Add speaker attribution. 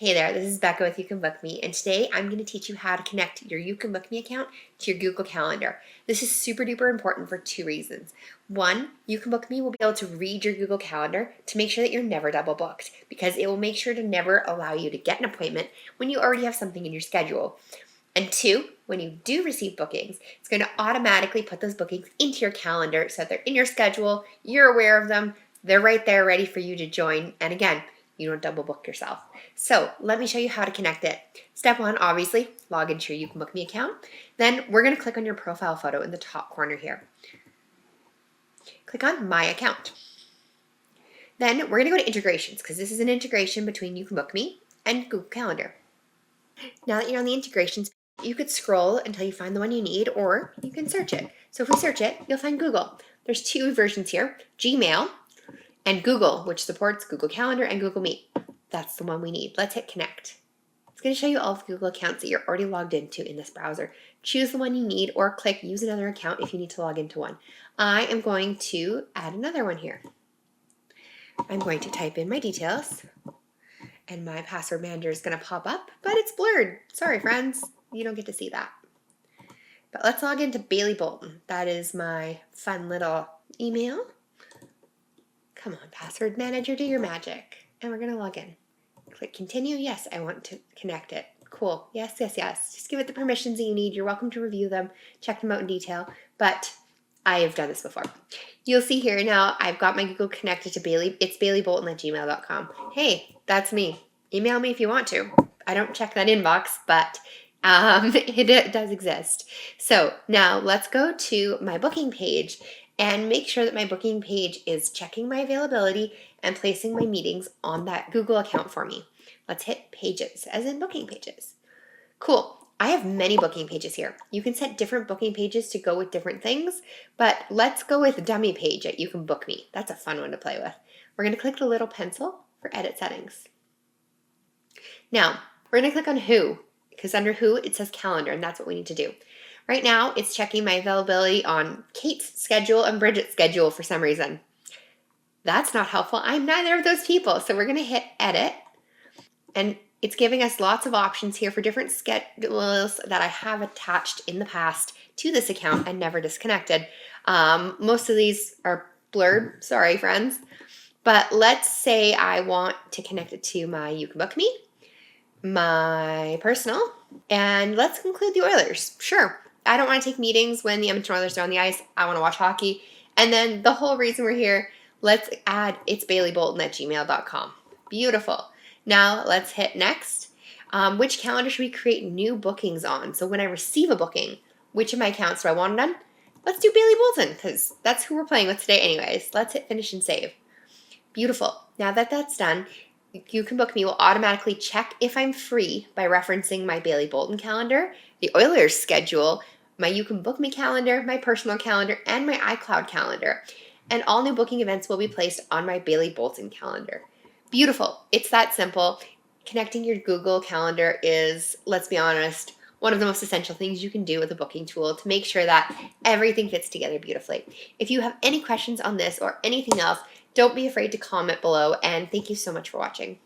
Speaker 1: Hey there, this is Becca with YouCanBookMe, and today I'm going to teach you how to connect your YouCanBookMe account to your Google Calendar. This is super duper important for two reasons. One, YouCanBookMe will be able to read your Google Calendar to make sure that you're never double booked, because it will make sure to never allow you to get an appointment when you already have something in your schedule. And two, when you do receive bookings, it's going to automatically put those bookings into your calendar so that they're in your schedule, you're aware of them, they're right there ready for you to join, and again, you don't double book yourself. So let me show you how to connect it. Step one, obviously, log into your YouCanBookMe account. Then we're going to click on your profile photo in the top corner here. Click on My Account. Then we're going to go to Integrations, because this is an integration between YouCanBookMe and Google Calendar. Now that you're on the integrations, you could scroll until you find the one you need, or you can search it. So if we search it, you'll find Google. There's two versions here, Gmail and Google, which supports Google Calendar and Google Meet. That's the one we need. Let's hit connect. It's going to show you all the Google accounts that you're already logged into in this browser. Choose the one you need or click use another account if you need to log into one. I am going to add another one here. I'm going to type in my details and my password manager is going to pop up, but it's blurred. Sorry, friends. You don't get to see that. But let's log into Bailey Bolton. That is my fun little email. Come on, password manager, do your magic. And we're going to log in. Click continue. Yes, I want to connect it. Cool. Yes, yes, yes. Just give it the permissions that you need. You're welcome to review them, check them out in detail, but I have done this before. You'll see here now I've got my Google connected to Bailey. It's baileybolton@gmail.com. Hey, that's me. Email me if you want to. I don't check that inbox, but it does exist. So now let's go to my booking page and make sure that my booking page is checking my availability and placing my meetings on that Google account for me. Let's hit pages, as in booking pages. Cool. I have many booking pages here. You can set different booking pages to go with different things, but let's go with dummy page at YouCanBookMe. That's a fun one to play with. We're going to click the little pencil for edit settings. Now, we're going to click on who, because under who it says calendar, and that's what we need to do. Right now, it's checking my availability on Kate's schedule and Bridget's schedule for some reason. That's not helpful. I'm neither of those people. So we're going to hit edit. And it's giving us lots of options here for different schedules that I have attached in the past to this account and never disconnected. Most of these are blurred. Sorry, friends. But let's say I want to connect it to my YouCanBookMe, my personal, and let's include the Oilers. Sure. I don't want to take meetings when the Edmonton Oilers are on the ice. I want to watch hockey. And then the whole reason we're here, let's add it's baileybolton@gmail.com. Beautiful. Now let's hit next. Which calendar should we create new bookings on? So when I receive a booking, which of my accounts do I want it on? Let's do Bailey Bolton because that's who we're playing with today anyways. Let's hit finish and save. Beautiful. Now that that's done, YouCanBookMe will automatically check if I'm free by referencing my Bailey Bolton calendar, the Oilers schedule, my YouCanBookMe calendar, my personal calendar, and my iCloud calendar. And all new booking events will be placed on my Bailey Bolton calendar. Beautiful. It's that simple. Connecting your Google Calendar is, let's be honest, one of the most essential things you can do with a booking tool to make sure that everything fits together beautifully. If you have any questions on this or anything else, don't be afraid to comment below, and thank you so much for watching.